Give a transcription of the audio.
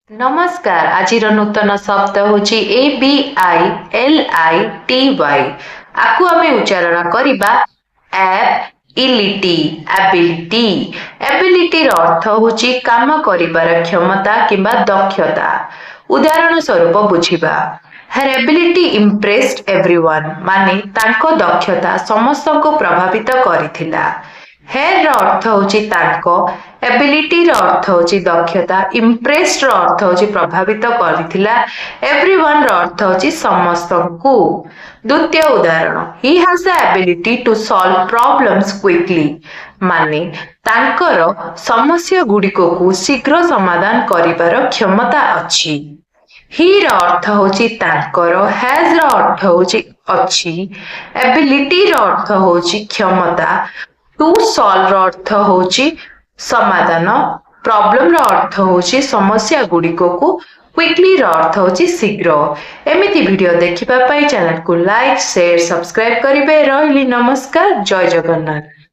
नमस्कार आज नूतन शब्द हूँ ABILITY आपको आमे उच्चारण करिबा एबिलिटी एबिलिटी एबिलिटी रो अर्थ होची काम करिबार क्षमता किंबा दक्षता उदाहरण स्वरूप बुझिबा her ability impressed everyone माने तांको दक्षता समस्त को प्रभावित करिथिला हेर रो अर्थ होची तांको एबिलिटी रो अर्थ होची दक्षता इम्प्रेस्ड रो अर्थ होची प्रभावित करिथिला एवरीवन रो अर्थ होची समस्त को द्वितीय उदाहरण he has the ability to solve problems quickly माने तांकर समस्या गुड़िको को शीघ्र समाधान करिबार क्षमता अछि ही रो अर्थ होची तांकर हैज रो अर्थ होची अछि एबिलिटी रो अर्थ होची क्षमता टू सॉल्व रो अर्थ होची समाधान प्रॉब्लम रो अर्थ होची समस्या गुड़िको को क्विकली रो अर्थ होची शीघ्र एमिति वीडियो देखिबा पई चैनल को लाइक शेयर सब्सक्राइब करिवे रहिली नमस्कार जय जगन्नाथ।